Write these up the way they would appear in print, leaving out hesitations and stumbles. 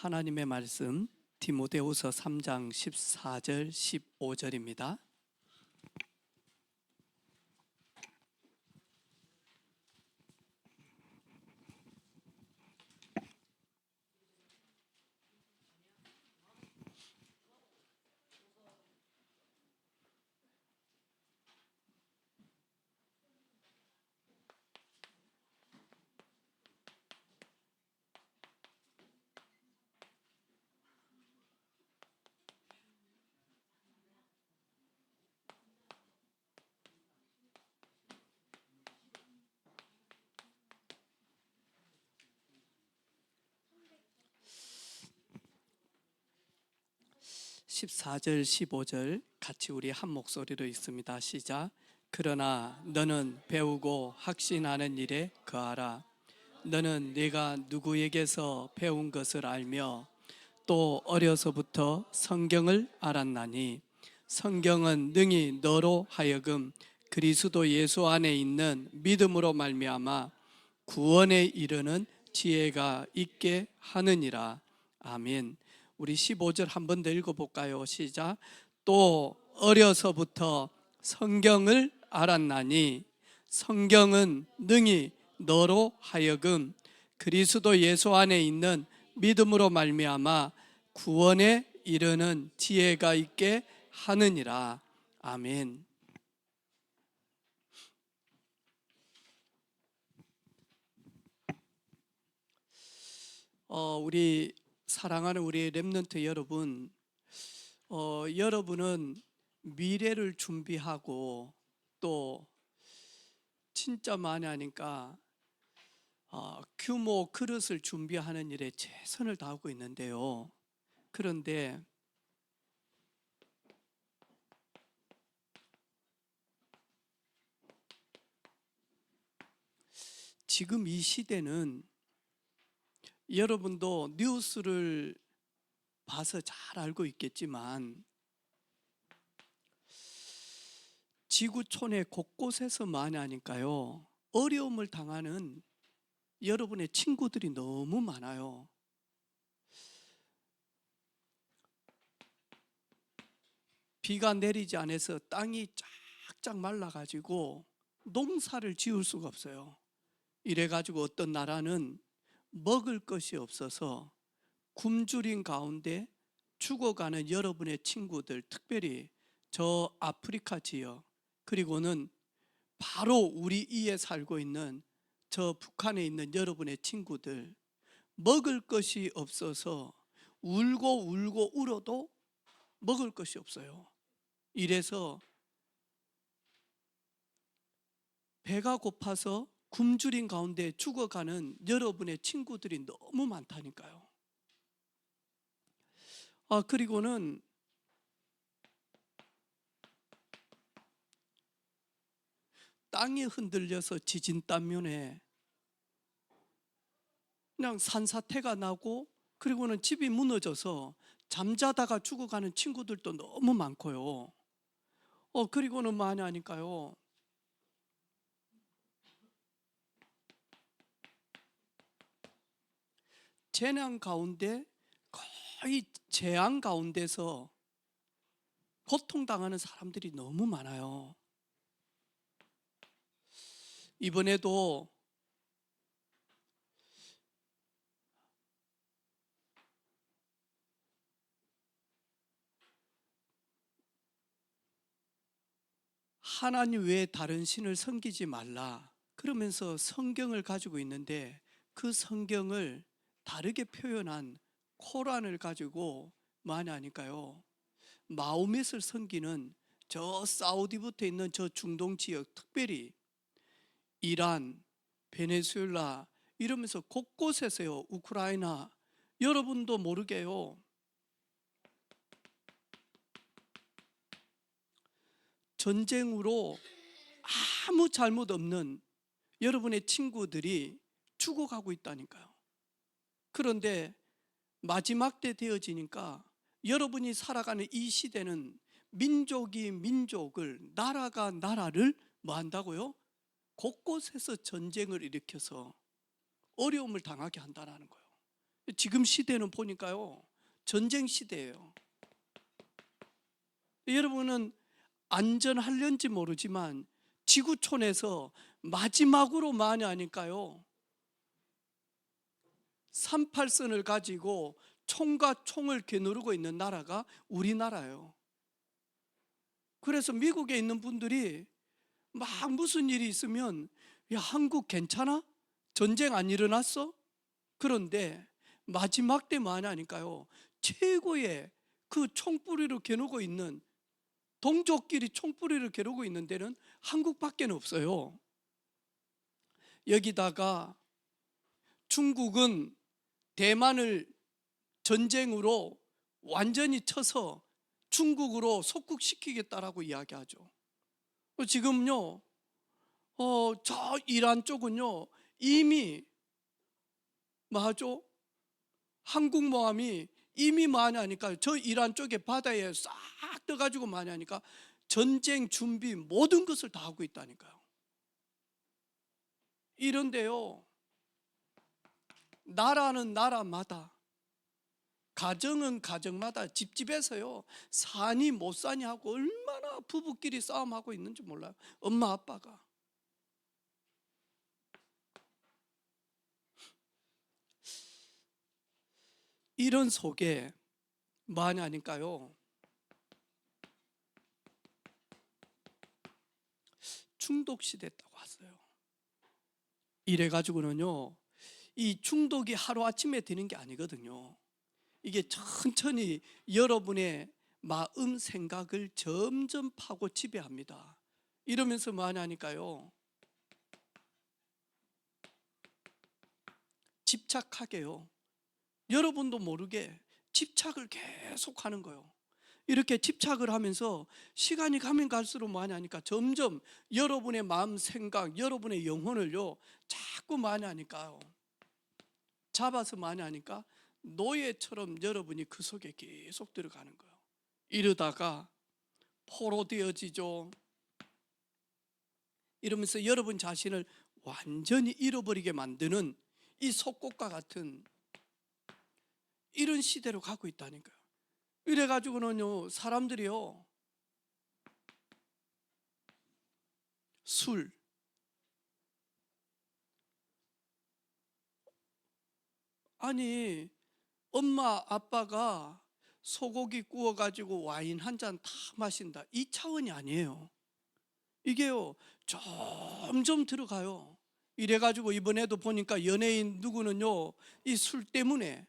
하나님의 말씀 디모데후서 3장 14절 15절입니다. (14절) (15절) 같이 우리 한 목소리로 읽습니다. 시작. 그러나 너는 배우고 확신하는 일에 거하라. 너는 네가 누구에게서 배운 것을 알며 또 어려서부터 성경을 알았나니 성경은 능히 너로 하여금 그리스도 예수 안에 있는 믿음으로 말미암아 구원에 이르는 지혜가 있게 하느니라. 아멘. 우리 15절 한 번 더 읽어볼까요? 시작. 또 어려서부터 성경을 알았나니 성경은 능히 너로 하여금 그리스도 예수 안에 있는 믿음으로 말미암아 구원에 이르는 지혜가 있게 하느니라. 아멘. 우리 사랑하는 우리 렘넌트 여러분, 여러분은 미래를 준비하고 또 진짜 많이 하니까 규모 그릇을 준비하는 일에 최선을 다하고 있는데요. 그런데 지금 이 시대는 여러분도 뉴스를 봐서 잘 알고 있겠지만 지구촌의 곳곳에서 많이 하니까요, 어려움을 당하는 여러분의 친구들이 너무 많아요. 비가 내리지 않아서 땅이 쫙쫙 말라가지고 농사를 지을 수가 없어요. 이래가지고 어떤 나라는 먹을 것이 없어서 굶주린 가운데 죽어가는 여러분의 친구들, 특별히 저 아프리카 지역, 그리고는 바로 우리 이에 살고 있는 저 북한에 있는 여러분의 친구들, 먹을 것이 없어서 울고 울고 울어도 먹을 것이 없어요. 이래서 배가 고파서 굶주린 가운데 죽어가는 여러분의 친구들이 너무 많다니까요. 그리고는 땅이 흔들려서 지진 때문에 그냥 산사태가 나고, 그리고는 집이 무너져서 잠자다가 죽어가는 친구들도 너무 많고요. 그리고는 많이 하니까요, 재난 가운데, 거의 재앙 가운데서 고통당하는 사람들이 너무 많아요. 이번에도 하나님 외에 다른 신을 섬기지 말라 그러면서 성경을 가지고 있는데, 그 성경을 다르게 표현한 코란을 가지고 많이 하니까요, 마호멧을 섬기는 저 사우디부터 있는 저 중동 지역, 특별히 이란, 베네수엘라 이러면서 곳곳에서요, 우크라이나, 여러분도 모르게요, 전쟁으로 아무 잘못 없는 여러분의 친구들이 죽어가고 있다니까요. 그런데 마지막 때 되어지니까 여러분이 살아가는 이 시대는 민족이 민족을, 나라가 나라를 뭐 한다고요? 곳곳에서 전쟁을 일으켜서 어려움을 당하게 한다는 거예요. 지금 시대는 보니까요, 전쟁 시대예요. 여러분은 안전할는지 모르지만 지구촌에서 마지막으로 많이 하니까요, 38선을 가지고 총과 총을 겨누르고 있는 나라가 우리나라예요. 그래서 미국에 있는 분들이 막 무슨 일이 있으면, 야, 한국 괜찮아? 전쟁 안 일어났어? 그런데 마지막 때 많이 하니까요, 최고의 그 총뿌리를 겨누고 있는, 동족끼리 총뿌리를 겨누고 있는 데는 한국밖에 없어요. 여기다가 중국은 대만을 전쟁으로 완전히 쳐서 중국으로 속국시키겠다라고 이야기하죠. 지금요, 저 이란 쪽은요, 이미 뭐하죠? 항공모함이 이미 많이 하니까, 저 이란 쪽에 바다에 싹 떠가지고 많이 하니까 전쟁 준비 모든 것을 다 하고 있다니까요. 이런데요, 나라는 나라마다, 가정은 가정마다 집집에서요, 사니 못 사니 하고 얼마나 부부끼리 싸움하고 있는지 몰라요. 엄마 아빠가. 이런 속에 많이 하니까요, 중독시됐다고 왔어요. 이래가지고는요, 이 중독이 하루아침에 되는 게 아니거든요. 이게 천천히 여러분의 마음 생각을 점점 파고 지배합니다. 이러면서 많이 하니까요, 집착하게요, 여러분도 모르게 집착을 계속 하는 거예요. 이렇게 집착을 하면서 시간이 가면 갈수록 많이 하니까 점점 여러분의 마음 생각, 여러분의 영혼을요, 자꾸 많이 하니까요, 잡아서 많이 하니까 노예처럼 여러분이 그 속에 계속 들어가는 거예요. 이러다가 포로되어지죠. 이러면서 여러분 자신을 완전히 잃어버리게 만드는 이 속국과 같은 이런 시대로 가고 있다니까요. 이래가지고는요, 사람들이요, 술, 아니 엄마 아빠가 소고기 구워가지고 와인 한 잔 다 마신다, 이 차원이 아니에요. 이게요, 점점 들어가요. 이래가지고 이번에도 보니까 연예인 누구는요, 이 술 때문에,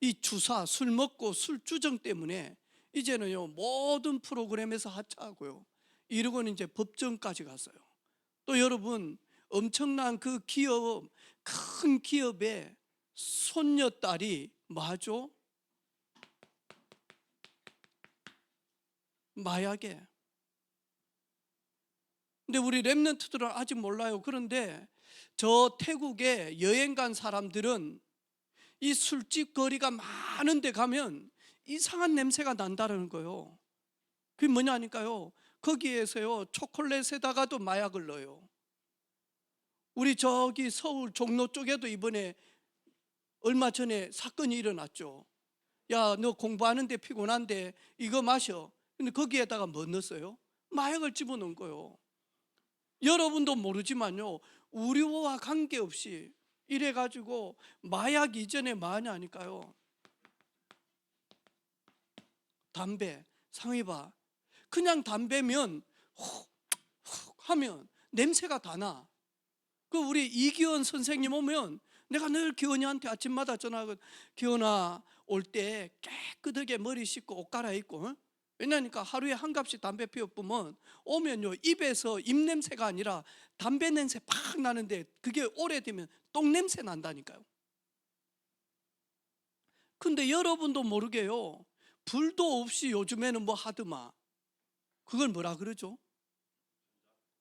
이 주사, 술 먹고 술 주정 때문에 이제는요, 모든 프로그램에서 하차하고요, 이러고는 이제 법정까지 갔어요. 또 여러분, 엄청난 그 기업, 큰 기업의 손녀딸이 뭐하죠? 마약에. 근데 우리 렘넌트들은 아직 몰라요. 그런데 저 태국에 여행 간 사람들은 이 술집 거리가 많은 데 가면 이상한 냄새가 난다는 거예요. 그게 뭐냐니까요, 거기에서요, 초콜릿에다가도 마약을 넣어요. 우리 저기 서울 종로 쪽에도 이번에 얼마 전에 사건이 일어났죠. 야, 너 공부하는데 피곤한데 이거 마셔. 근데 거기에다가 뭐 넣었어요? 마약을 집어넣은 거예요. 여러분도 모르지만요, 우리와 관계없이 이래가지고 마약 이전에 많이 하니까요. 담배, 상해봐, 그냥 담배면 훅 하면 냄새가 다 나. 그 우리 이기원 선생님 오면 내가 늘 기원이한테 아침마다 전화하거든. 기원아, 올 때 깨끗하게 머리 씻고 옷 갈아입고, 왜냐니까 하루에 한 갑씩 담배 피워보면 오면요, 입에서 입냄새가 아니라 담배 냄새 팍 나는데 그게 오래되면 똥 냄새 난다니까요. 근데 여러분도 모르게요, 불도 없이 요즘에는 뭐 하더만, 그걸 뭐라 그러죠?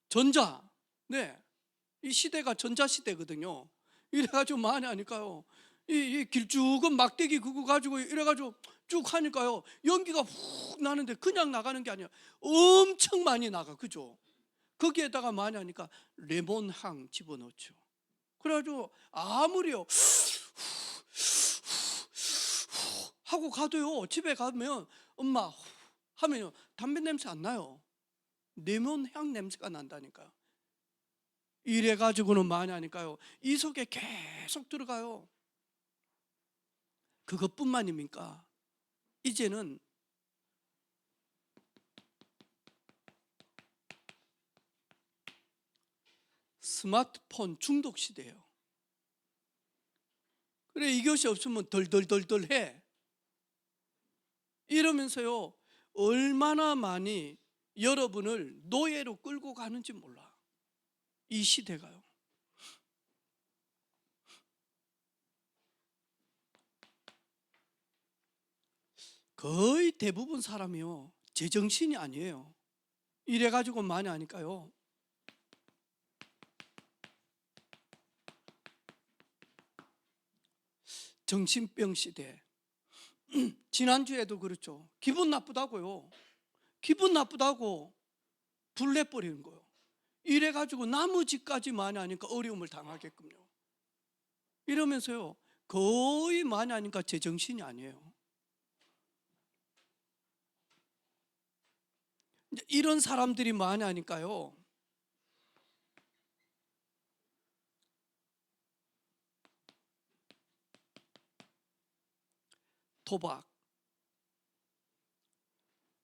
전자. 네, 이 시대가 전자시대거든요. 이래가지고 많이 하니까요, 이 길쭉은 막대기 그거 가지고 이래가지고 쭉 하니까요, 연기가 훅 나는데 그냥 나가는 게 아니라 엄청 많이 나가. 그죠? 거기에다가 많이 하니까 레몬향 집어넣죠. 그래가지고 아무리요 하고 가도요, 집에 가면 엄마 하면요, 담배 냄새 안 나요. 레몬 향 냄새가 난다니까요. 이래 가지고는 많이 하니까요, 이 속에 계속 들어가요. 그것뿐만입니까? 이제는 스마트폰 중독 시대예요. 그래, 이것이 없으면 덜덜덜덜해. 이러면서요, 얼마나 많이 여러분을 노예로 끌고 가는지 몰라. 이 시대가요. 거의 대부분 사람이요, 제정신이 아니에요. 이래가지고 많이 하니까요. 정신병 시대. 지난주에도 그렇죠. 기분 나쁘다고요. 기분 나쁘다고 불 내버리는 거예요. 이래가지고 나머지까지 많이 하니까 어려움을 당하게끔요. 이러면서요, 거의 많이 하니까 제정신이 아니에요. 이런 사람들이 많이 하니까요, 도박.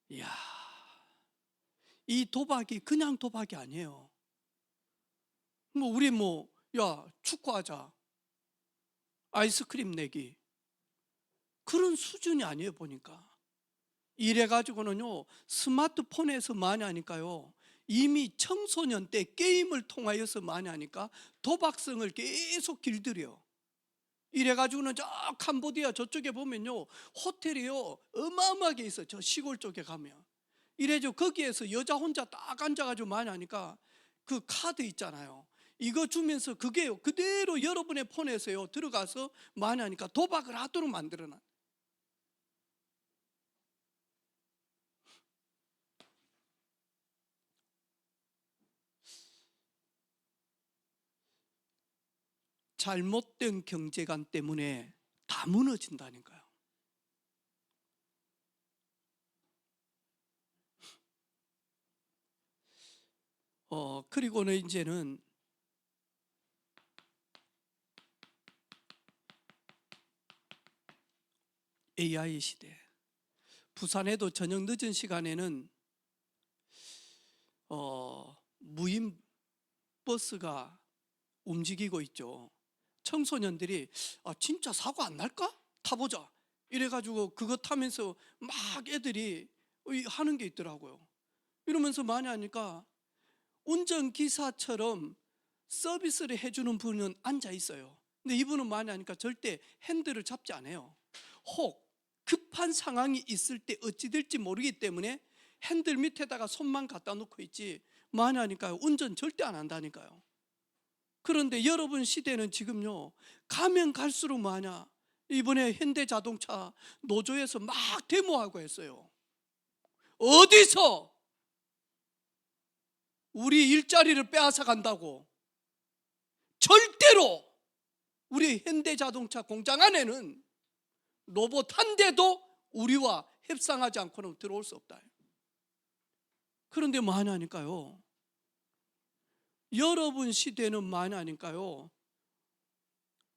이야, 이 도박이 그냥 도박이 아니에요. 우리 야, 축구하자, 아이스크림 내기, 그런 수준이 아니에요. 보니까 이래 가지고는요, 스마트폰에서 많이 하니까요, 이미 청소년 때 게임을 통하여서 많이 하니까 도박성을 계속 길들여. 이래 가지고는 저 캄보디아 저쪽에 보면요, 호텔이요 어마어마하게 있어요. 저 시골 쪽에 가면 이래죠. 거기에서 여자 혼자 딱 앉아가지고 많이 하니까 그 카드 있잖아요, 이거 주면서 그게요 그대로 여러분의 폰에서요 들어가서 많이 하니까 도박을 하도록 만들어놔. 잘못된 경제관 때문에 다 무너진다니까요. 그리고는 이제는 AI 시대. 부산에도 저녁 늦은 시간에는 무인 버스가 움직이고 있죠. 청소년들이 진짜 사고 안 날까? 타보자. 이래가지고 그거 타면서 막 애들이 하는 게 있더라고요. 이러면서 많이 하니까 운전기사처럼 서비스를 해주는 분은 앉아 있어요. 근데 이분은 많이 하니까 절대 핸들을 잡지 않아요. 혹 급한 상황이 있을 때 어찌 될지 모르기 때문에 핸들 밑에다가 손만 갖다 놓고 있지, 많이 하니까요, 운전 절대 안 한다니까요. 그런데 여러분 시대는 지금요, 가면 갈수록 많아. 이번에 현대자동차 노조에서 막 데모하고 했어요. 어디서 우리 일자리를 빼앗아 간다고. 절대로 우리 현대자동차 공장 안에는 로봇 한 대도 우리와 협상하지 않고는 들어올 수 없다. 그런데 많이 하니까요, 여러분 시대는 많이 하니까요,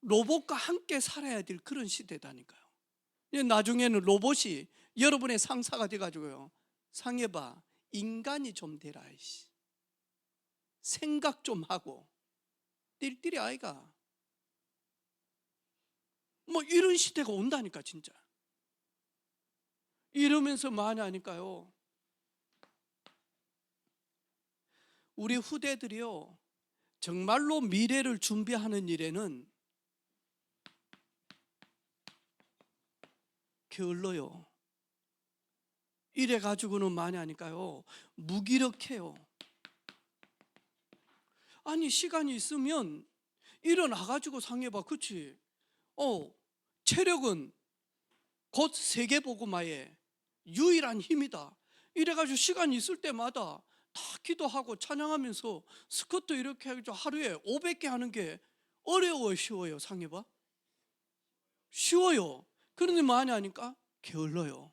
로봇과 함께 살아야 될 그런 시대다니까요. 나중에는 로봇이 여러분의 상사가 돼가지고요, 상해봐, 인간이 좀 되라, 생각 좀 하고 띨띨이 아이가, 이런 시대가 온다니까 진짜. 이러면서 많이 하니까요, 우리 후대들이요, 정말로 미래를 준비하는 일에는 게을러요. 이래 가지고는 많이 하니까요, 무기력해요. 아니, 시간이 있으면 일어나 가지고 상해봐. 그치? 체력은 곧 세계복음화의 유일한 힘이다. 이래가지고 시간이 있을 때마다 다 기도하고 찬양하면서 스쿼트 이렇게 해가지고 하루에 500개 하는 게 어려워요, 쉬워요? 상해봐? 쉬워요. 그런데 많이 하니까 게을러요.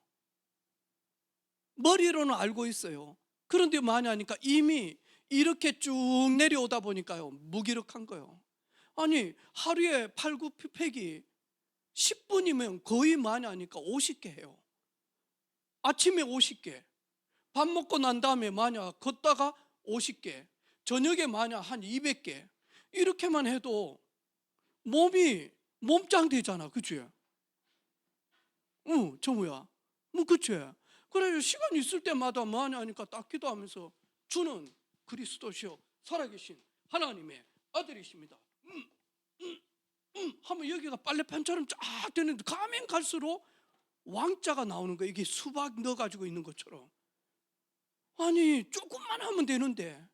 머리로는 알고 있어요. 그런데 많이 하니까 이미 이렇게 쭉 내려오다 보니까요, 무기력한 거예요. 아니, 하루에 8, 9팩이 10분이면 거의 많이 하니까 50개 해요. 아침에 50개, 밥 먹고 난 다음에 만약 걷다가 50개, 저녁에 만약 한 200개, 이렇게만 해도 몸이 몸짱 되잖아. 그치? 응, 정우야. 뭐, 그치? 그래, 시간 있을 때마다 뭐하냐 하니까 딱 기도하면서 주는 그리스도시요 살아계신 하나님의 아들이십니다. 하면 여기가 빨래판처럼 쫙 되는데 가면 갈수록 왕자가 나오는 거예요. 이게 수박 넣어가지고 있는 것처럼. 아니, 조금만 하면 되는데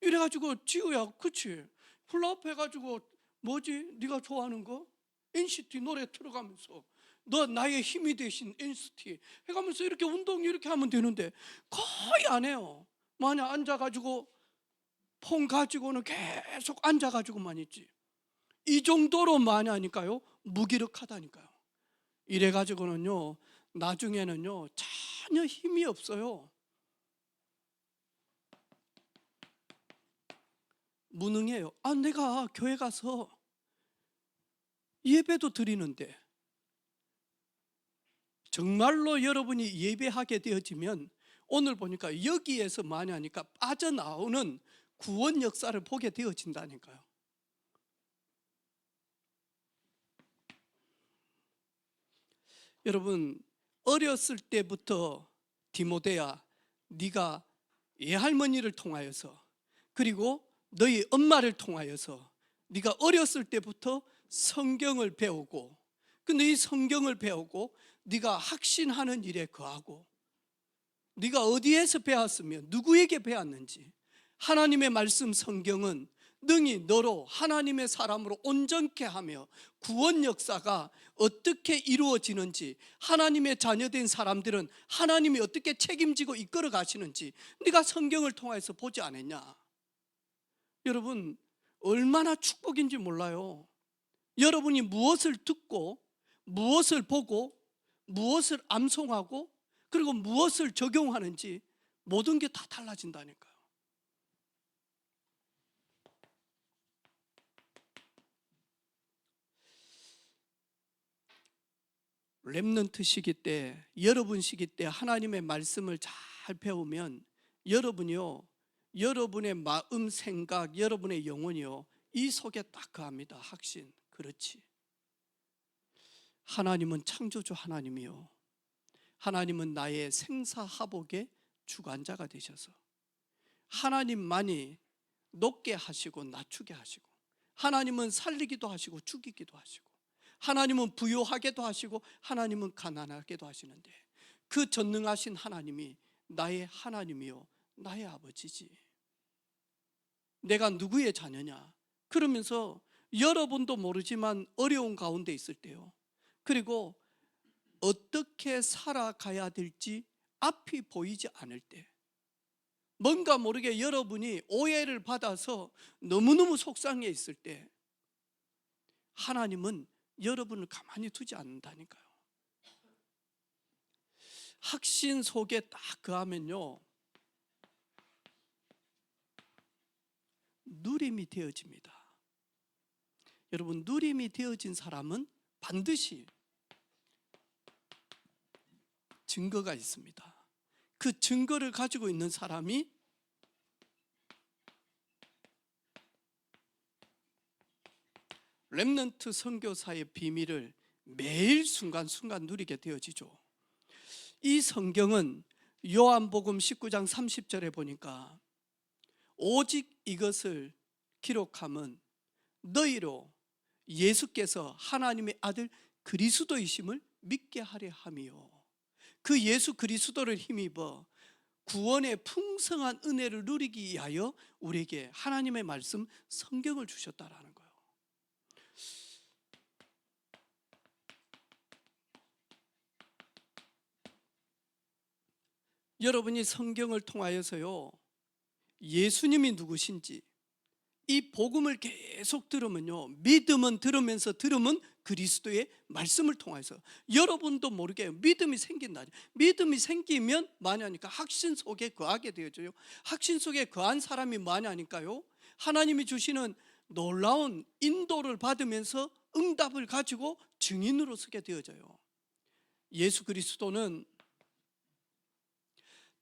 이래가지고 지우야, 그치? 플라업 해가지고 뭐지? 네가 좋아하는 거? NCT 노래 틀어가면서 너 나의 힘이 되신 NCT 해가면서 이렇게 운동 이렇게 하면 되는데 거의 안 해요. 만약 앉아가지고 폰 가지고는 계속 앉아가지고만 있지. 이 정도로 많이 하니까요, 무기력하다니까요. 이래가지고는요, 나중에는요 전혀 힘이 없어요. 무능해요. 아, 내가 교회 가서 예배도 드리는데, 정말로 여러분이 예배하게 되어지면 오늘 보니까 여기에서 많이 하니까 빠져나오는 구원 역사를 보게 되어진다니까요. 여러분, 어렸을 때부터 디모데야, 네가 예할머니를 통하여서, 그리고 너희 엄마를 통하여서 네가 어렸을 때부터 성경을 배우고, 근데 이 성경을 배우고 네가 확신하는 일에 거하고, 네가 어디에서 배웠으며 누구에게 배웠는지, 하나님의 말씀 성경은 능히 너로 하나님의 사람으로 온전케 하며 구원 역사가 어떻게 이루어지는지, 하나님의 자녀된 사람들은 하나님이 어떻게 책임지고 이끌어 가시는지 네가 성경을 통해서 보지 않았냐? 여러분, 얼마나 축복인지 몰라요. 여러분이 무엇을 듣고 무엇을 보고 무엇을 암송하고 그리고 무엇을 적용하는지 모든 게 다 달라진다니까요. 렘넌트 시기 때, 여러분 시기 때 하나님의 말씀을 잘 배우면 여러분이요, 여러분의 마음, 생각, 여러분의 영혼이요, 이 속에 딱 거합니다. 확신. 그렇지. 하나님은 창조주 하나님이요, 하나님은 나의 생사하복의 주관자가 되셔서 하나님만이 높게 하시고 낮추게 하시고, 하나님은 살리기도 하시고 죽이기도 하시고, 하나님은 부유하게도 하시고 하나님은 가난하게도 하시는데, 그 전능하신 하나님이 나의 하나님이요 나의 아버지지. 내가 누구의 자녀냐? 그러면서 여러분도 모르지만 어려운 가운데 있을 때요, 그리고 어떻게 살아가야 될지 앞이 보이지 않을 때, 뭔가 모르게 여러분이 오해를 받아서 너무너무 속상해 있을 때, 하나님은 여러분을 가만히 두지 않는다니까요. 확신 속에 딱 거하면요, 누림이 되어집니다. 여러분, 누림이 되어진 사람은 반드시 증거가 있습니다. 그 증거를 가지고 있는 사람이 렘넌트 선교사의 비밀을 매일 순간순간 누리게 되어지죠. 이 성경은 요한복음 19장 30절에 보니까 오직 이것을 기록함은 너희로 예수께서 하나님의 아들 그리스도이심을 믿게 하려 함이요, 그 예수 그리스도를 힘입어 구원의 풍성한 은혜를 누리기 위하여 우리에게 하나님의 말씀 성경을 주셨다라는 거예요. 여러분이 성경을 통하여서요, 예수님이 누구신지, 이 복음을 계속 들으면요, 믿음은 들으면서 들으면 그리스도의 말씀을 통해서 여러분도 모르게 믿음이 생긴다. 믿음이 생기면 뭐냐니까 확신 속에 거하게 되어져요. 확신 속에 거한 사람이 뭐냐니까요, 하나님이 주시는 놀라운 인도를 받으면서 응답을 가지고 증인으로 서게 되어져요. 예수 그리스도는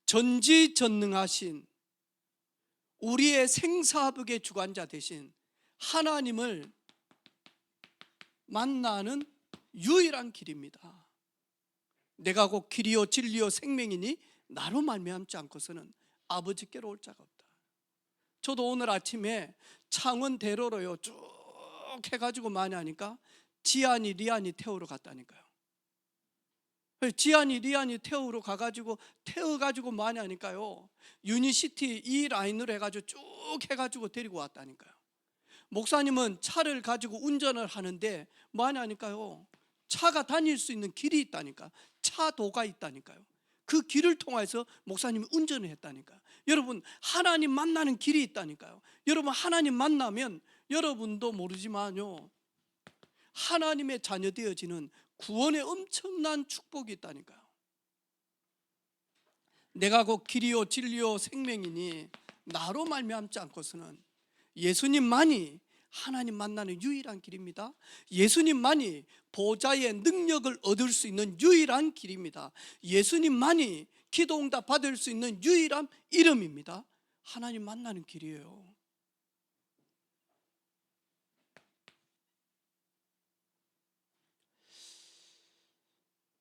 전지전능하신 우리의 생사복의 주관자 되신 하나님을 만나는 유일한 길입니다. 내가 곧 길이요 진리요 생명이니 나로 말미암지 않고서는 아버지께로 올 자가 없다. 저도 오늘 아침에 창원대로로요 쭉 해가지고 많이 하니까 지안이 리안이 태우러 갔다니까요. 지안이 리안이 태우러 가가지고 태워가지고 많이 하니까요, 유니시티 이 라인으로 해가지고 쭉 해가지고 데리고 왔다니까요. 목사님은 차를 가지고 운전을 하는데 뭐하냐니까요, 차가 다닐 수 있는 길이 있다니까, 차도가 있다니까요. 그 길을 통해서 목사님이 운전을 했다니까요. 여러분, 하나님 만나는 길이 있다니까요. 여러분, 하나님 만나면 여러분도 모르지만요, 하나님의 자녀 되어지는 구원의 엄청난 축복이 있다니까요. 내가 곧 길이요 진리요 생명이니 나로 말미암지 않고서는, 예수님만이 하나님 만나는 유일한 길입니다. 예수님만이 보좌의 능력을 얻을 수 있는 유일한 길입니다. 예수님만이 기도 응답 받을 수 있는 유일한 이름입니다. 하나님 만나는 길이에요.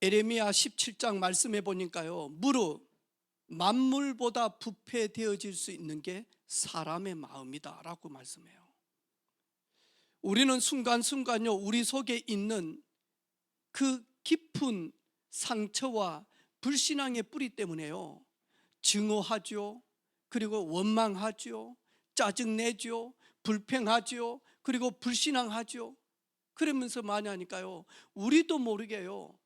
에레미야 17장 말씀해 보니까요, 무릇 만물보다 부패되어질 수 있는 게 사람의 마음이다 라고 말씀해요. 우리는 순간순간요, 우리 속에 있는 그 깊은 상처와 불신앙의 뿌리 때문에요, 증오하죠, 그리고 원망하죠, 짜증내죠, 불평하죠, 그리고 불신앙하죠. 그러면서 많이 하니까요, 우리도 모르게요,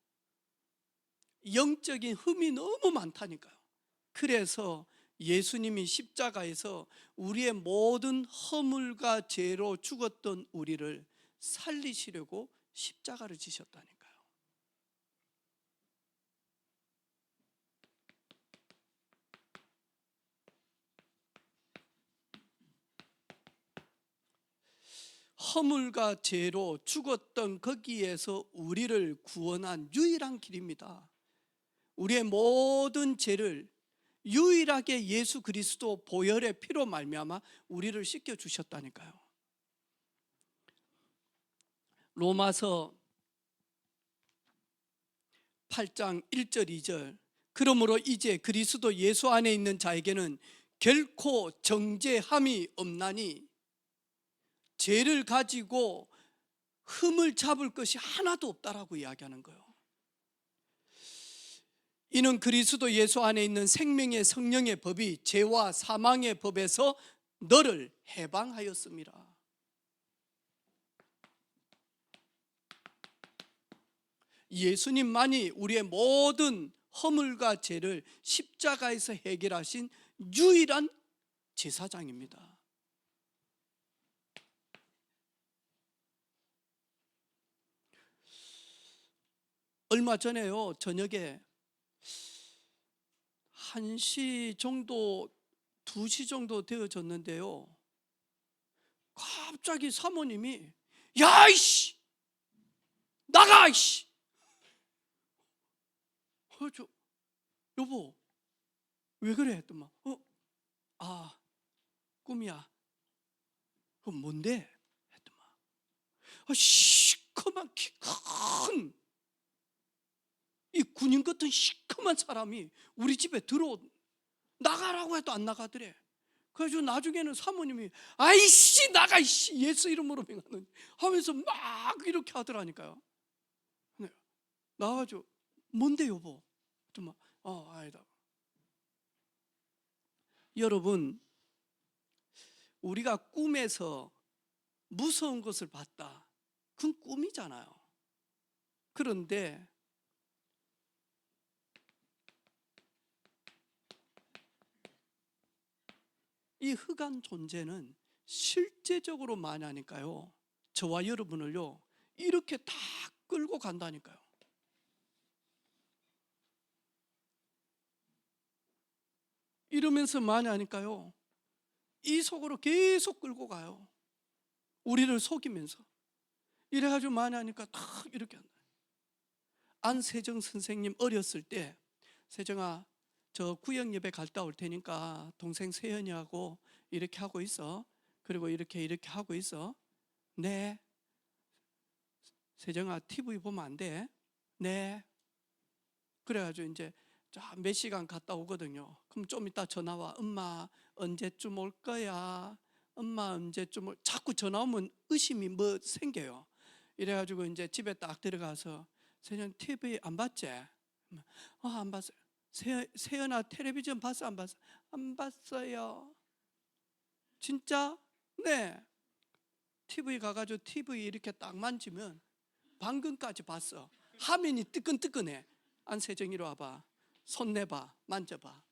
영적인 흠이 너무 많다니까요. 그래서 예수님이 십자가에서 우리의 모든 허물과 죄로 죽었던 우리를 살리시려고 십자가를 지셨다니까요. 허물과 죄로 죽었던 거기에서 우리를 구원한 유일한 길입니다. 우리의 모든 죄를 유일하게 예수 그리스도 보혈의 피로 말미암아 우리를 씻겨 주셨다니까요. 로마서 8장 1절 2절, 그러므로 이제 그리스도 예수 안에 있는 자에게는 결코 정죄함이 없나니 죄를 가지고 흠을 잡을 것이 하나도 없다라고 이야기하는 거예요. 이는 그리스도 예수 안에 있는 생명의 성령의 법이 죄와 사망의 법에서 너를 해방하였습니다. 예수님만이 우리의 모든 허물과 죄를 십자가에서 해결하신 유일한 제사장입니다. 얼마 전에요, 저녁에 1시 정도 2시 정도 되어졌는데요, 갑자기 사모님이 야 이씨 나가 이씨, 여보 왜 그래 했더만, 꿈이야. 그럼 뭔데 했더만, 시커먼 키 큰 이 군인 같은 시커먼 사람이 우리 집에 나가라고 해도 안 나가더래. 그래서 나중에는 사모님이 아이씨 나가 이씨 예수 이름으로 명하는 하면서 막 이렇게 하더라니까요. 나와가지고 뭔데 여보? 좀 아니다. 여러분, 우리가 꿈에서 무서운 것을 봤다, 그건 꿈이잖아요. 그런데 이 흑암 존재는 실제적으로 많이 하니까요, 저와 여러분을요 이렇게 다 끌고 간다니까요. 이러면서 많이 하니까요, 이 속으로 계속 끌고 가요. 우리를 속이면서. 이래가지고 많이 하니까 딱 이렇게 한다. 안세정 선생님 어렸을 때, 세정아 저 구역 예배 갔다 올 테니까 동생 세연이하고 이렇게 하고 있어. 그리고 이렇게 하고 있어. 네. 세정아 TV 보면 안 돼. 네. 그래가지고 이제 몇 시간 갔다 오거든요. 그럼 좀 이따 전화 와. 엄마 언제쯤 올 거야? 엄마 언제쯤 올? 자꾸 전화 오면 의심이 뭐 생겨요. 이래가지고 이제 집에 딱 들어가서 세연 TV 안 봤지? 안 봤어요. 세연아 텔레비전 봤어 안 봤어? 안 봤어요. 진짜? 네. TV 가가지고 TV 이렇게 딱 만지면 방금까지 봤어. 화면이 뜨끈뜨끈해. 안세정이로 와봐. 손 내봐. 만져봐.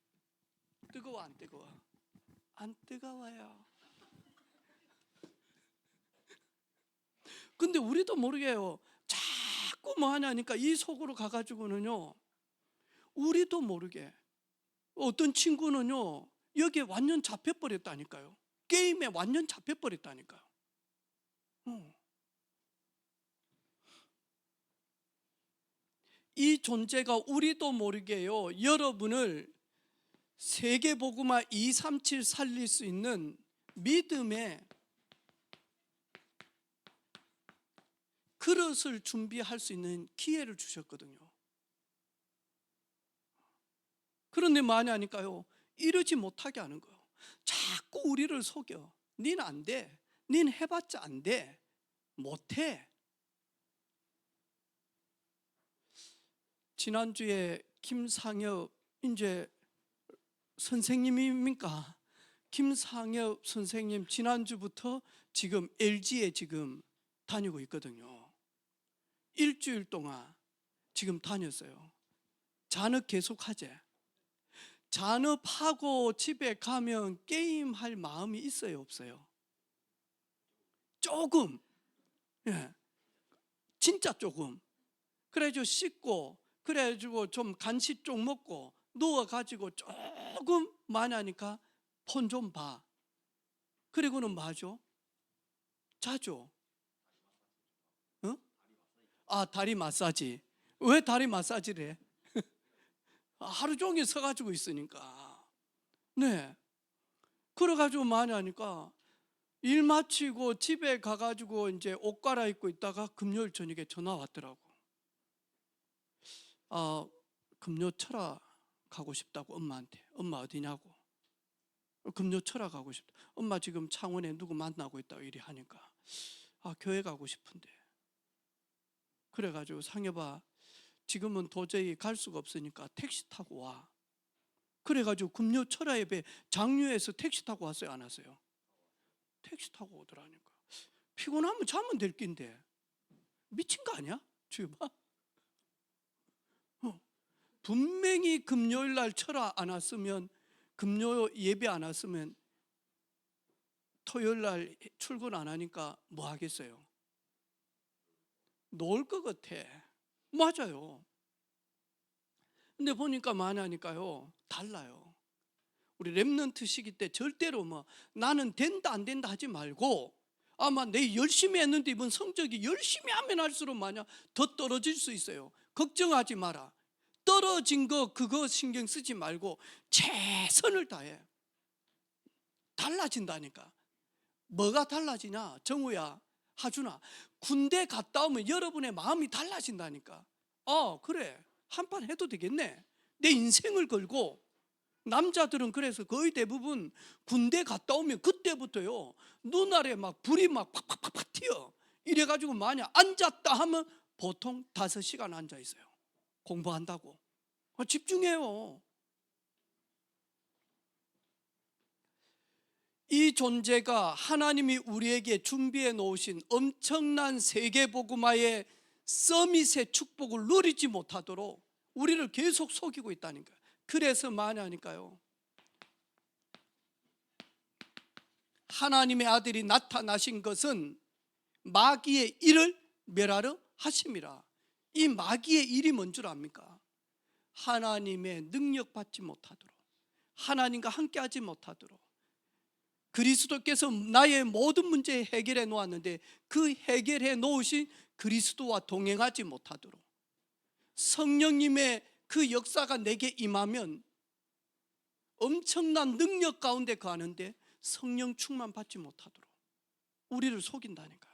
뜨거워 안 뜨거워? 안 뜨거워요. 근데 우리도 모르게요, 자꾸 뭐 하냐니까 이 속으로 가가지고는요, 우리도 모르게 어떤 친구는요 여기에 완전 잡혀버렸다니까요. 게임에 완전 잡혀버렸다니까요. 이 존재가 우리도 모르게요, 여러분을 세계복음화 237 살릴 수 있는 믿음의 그릇을 준비할 수 있는 기회를 주셨거든요. 그런데 많이 하니까요 이러지 못하게 하는 거예요. 자꾸 우리를 속여. 닌 안 돼. 닌 해봤자 안 돼. 못해. 지난주에 김상엽 이제 선생님입니까? 김상엽 선생님 지난주부터 지금 LG에 지금 다니고 있거든요. 일주일 동안 지금 다녔어요. 잔업 계속하재. 잔업하고 집에 가면 게임할 마음이 있어요 없어요? 조금. 예, 진짜 조금. 그래가지고 씻고, 그래가지고 좀 간식 좀 먹고 누워가지고 조금 많이 하니까 폰 좀 봐. 그리고는 뭐 하죠? 자죠. 다리 마사지. 왜 다리 마사지를 해? 하루 종일 서가지고 있으니까. 네. 그래가지고 많이 하니까 일 마치고 집에 가가지고 이제 옷 갈아입고 있다가 금요일 저녁에 전화 왔더라고. 금요 철학 가고 싶다고 엄마한테. 엄마 어디냐고. 금요 철학 가고 싶다. 엄마 지금 창원에 누구 만나고 있다고 이리 하니까 교회 가고 싶은데. 그래가지고 상여봐, 지금은 도저히 갈 수가 없으니까 택시 타고 와. 그래가지고 금요 철학 예배 장류에서 택시 타고 왔어요 안 왔어요? 택시 타고 오더라니까. 피곤하면 자면 될 낀데 미친 거 아니야? 지금 분명히 금요일 날 철학 안 왔으면, 금요 예배 안 왔으면 토요일 날 출근 안 하니까 뭐 하겠어요? 놀 것 같아. 맞아요. 근데 보니까 많이 하니까요 달라요. 우리 렘넌트 시기 때 절대로 뭐 나는 된다 안 된다 하지 말고, 아마 내 열심히 했는데 이번 성적이 열심히 하면 할수록 마냥 더 떨어질 수 있어요. 걱정하지 마라. 떨어진 거 그거 신경 쓰지 말고 최선을 다해. 달라진다니까. 뭐가 달라지냐? 정우야, 하준아, 군대 갔다 오면 여러분의 마음이 달라진다니까. 그래, 한판 해도 되겠네. 내 인생을 걸고. 남자들은 그래서 거의 대부분 군대 갔다 오면 그때부터요 눈알에 막 불이 막 팍팍팍팍 튀어. 이래가지고 만약 앉았다 하면 보통 5시간 앉아 있어요. 공부한다고. 집중해요. 이 존재가 하나님이 우리에게 준비해 놓으신 엄청난 세계복음화의 서밋의 축복을 누리지 못하도록 우리를 계속 속이고 있다니까요. 그래서 많이 하니까요 하나님의 아들이 나타나신 것은 마귀의 일을 멸하려 하심이라. 이 마귀의 일이 뭔 줄 압니까? 하나님의 능력 받지 못하도록, 하나님과 함께하지 못하도록, 그리스도께서 나의 모든 문제 해결해 놓았는데 그 해결해 놓으신 그리스도와 동행하지 못하도록, 성령님의 그 역사가 내게 임하면 엄청난 능력 가운데 거하는데 성령 충만 받지 못하도록 우리를 속인다니까요.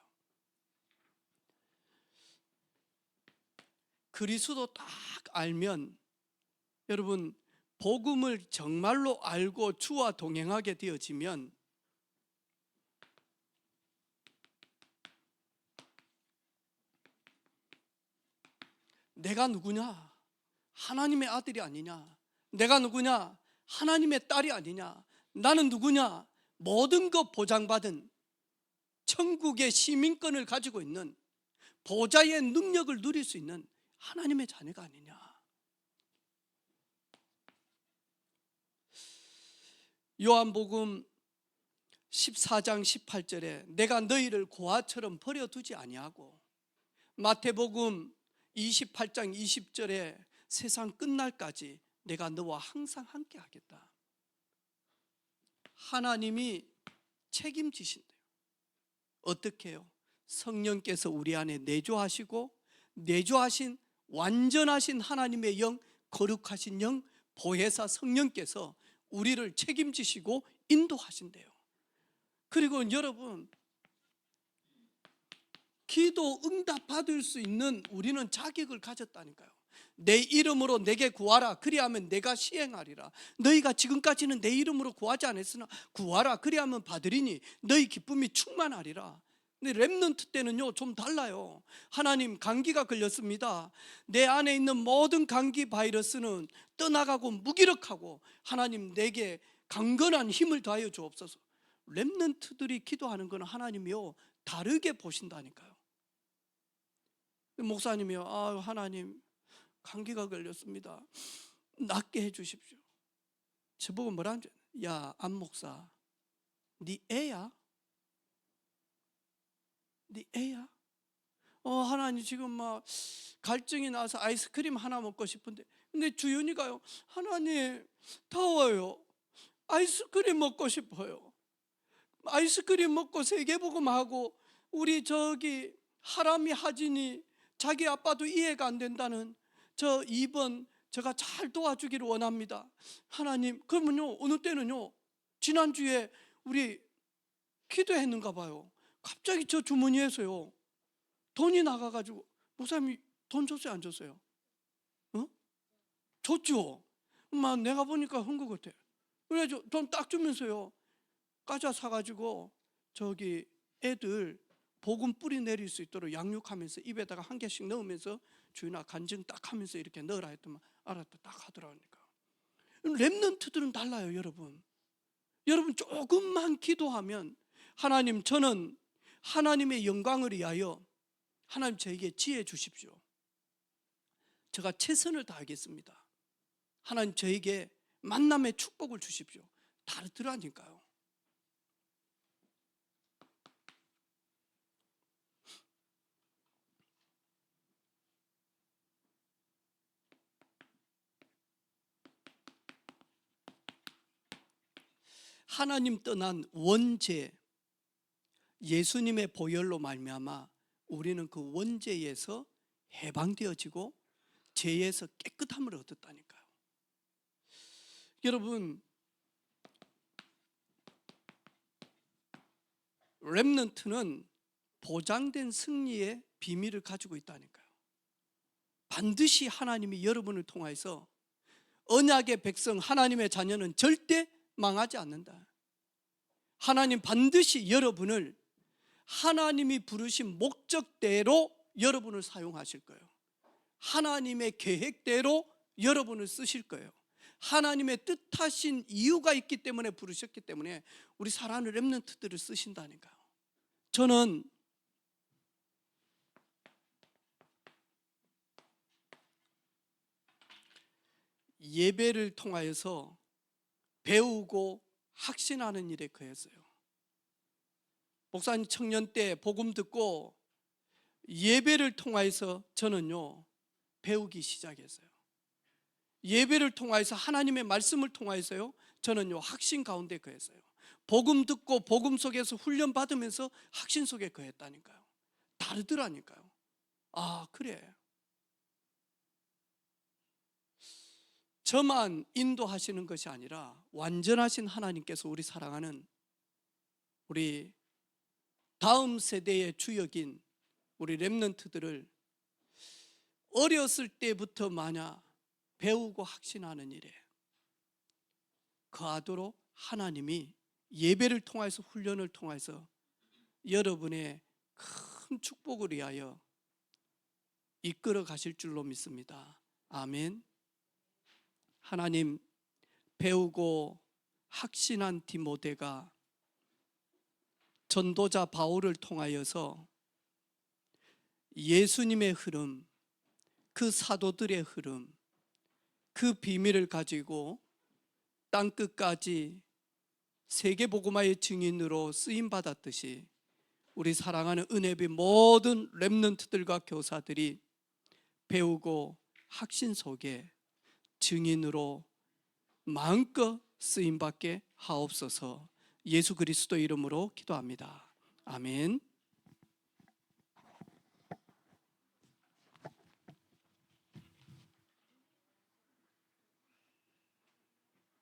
그리스도 딱 알면, 여러분, 복음을 정말로 알고 주와 동행하게 되어지면 내가 누구냐? 하나님의 아들이 아니냐? 내가 누구냐? 하나님의 딸이 아니냐? 나는 누구냐? 모든 것 보장받은 천국의 시민권을 가지고 있는 보좌의 능력을 누릴 수 있는 하나님의 자녀가 아니냐? 요한복음 14장 18절에 내가 너희를 고아처럼 버려두지 아니하고, 마태복음 28장 20절에 세상 끝날까지 내가 너와 항상 함께 하겠다. 하나님이 책임지신대요. 어떻게 해요? 성령께서 우리 안에 내주하시고, 내주하신 완전하신 하나님의 영, 거룩하신 영, 보혜사 성령께서 우리를 책임지시고 인도하신대요. 그리고 여러분, 기도 응답 받을 수 있는 우리는 자격을 가졌다니까요. 내 이름으로 내게 구하라, 그리하면 내가 시행하리라. 너희가 지금까지는 내 이름으로 구하지 않았으나 구하라, 그리하면 받으리니 너희 기쁨이 충만하리라. 근데 렘넌트 때는요 좀 달라요. 하나님, 감기가 걸렸습니다. 내 안에 있는 모든 감기 바이러스는 떠나가고 무기력하고 하나님 내게 강건한 힘을 더하여 주옵소서. 렘넌트들이 기도하는 건 하나님이요 다르게 보신다니까요. 목사님이요, 하나님 감기가 걸렸습니다. 낫게 해주십시오. 저보고 뭐라는 줄, 야 안 목사, 네 애야? 네 애야? 하나님 지금 막 갈증이 나서 아이스크림 하나 먹고 싶은데, 근데 주윤이가요, 하나님 더워요, 아이스크림 먹고 싶어요. 아이스크림 먹고 세계복음하고 우리 저기 하람이 하진이 자기 아빠도 이해가 안 된다는 저 2번 제가 잘 도와주기를 원합니다. 하나님, 그러면요 어느 때는요, 지난주에 우리 기도했는가 봐요. 갑자기 저 주머니에서요 돈이 나가가지고, 목사님이 돈 줬어요 안 줬어요? 줬죠. 엄마 내가 보니까 한 것 같아. 그래 돈 딱 주면서요 과자 사가지고 저기 애들 복음 뿌리 내릴 수 있도록 양육하면서 입에다가 한 개씩 넣으면서 주인아 간증 딱 하면서 이렇게 넣으라 했더만 알았다 딱 하더라니까. 렘넌트들은 달라요. 여러분 조금만 기도하면, 하나님 저는 하나님의 영광을 위하여 하나님 저에게 지혜 주십시오. 제가 최선을 다하겠습니다. 하나님 저에게 만남의 축복을 주십시오. 다르더라니까요. 하나님 떠난 원죄, 예수님의 보혈로 말미암아 우리는 그 원죄에서 해방되어지고 죄에서 깨끗함을 얻었다니까요. 여러분, 렘넌트는 보장된 승리의 비밀을 가지고 있다니까요. 반드시 하나님이 여러분을 통해서, 언약의 백성 하나님의 자녀는 절대 망하지 않는다. 하나님 반드시 여러분을 하나님이 부르신 목적대로 여러분을 사용하실 거예요. 하나님의 계획대로 여러분을 쓰실 거예요. 하나님의 뜻하신 이유가 있기 때문에 부르셨기 때문에 우리 사랑하는 렘넌트들을 쓰신다니까요. 저는 예배를 통하여서 배우고 확신하는 일에 거했어요. 목사님 청년 때 복음 듣고 예배를 통해서 저는요 배우기 시작했어요. 예배를 통해서 하나님의 말씀을 통해서요 저는요 확신 가운데 거했어요. 복음 듣고 복음 속에서 훈련 받으면서 확신 속에 거했다니까요. 다르더라니까요. 아, 그래. 저만 인도하시는 것이 아니라 완전하신 하나님께서 우리 사랑하는 우리 다음 세대의 주역인 우리 렘넌트들을 어렸을 때부터 마냥 배우고 확신하는 일에 거하도록 하나님이 예배를 통해서 훈련을 통해서 여러분의 큰 축복을 위하여 이끌어 가실 줄로 믿습니다. 아멘. 하나님, 배우고 확신한 디모데가 전도자 바울을 통하여서 예수님의 흐름, 그 사도들의 흐름, 그 비밀을 가지고 땅끝까지 세계복음화의 증인으로 쓰임받았듯이 우리 사랑하는 은혜비 모든 렘넌트들과 교사들이 배우고 확신 속에 증인으로 마음껏 쓰임받게 하옵소서. 예수 그리스도 이름으로 기도합니다. 아멘.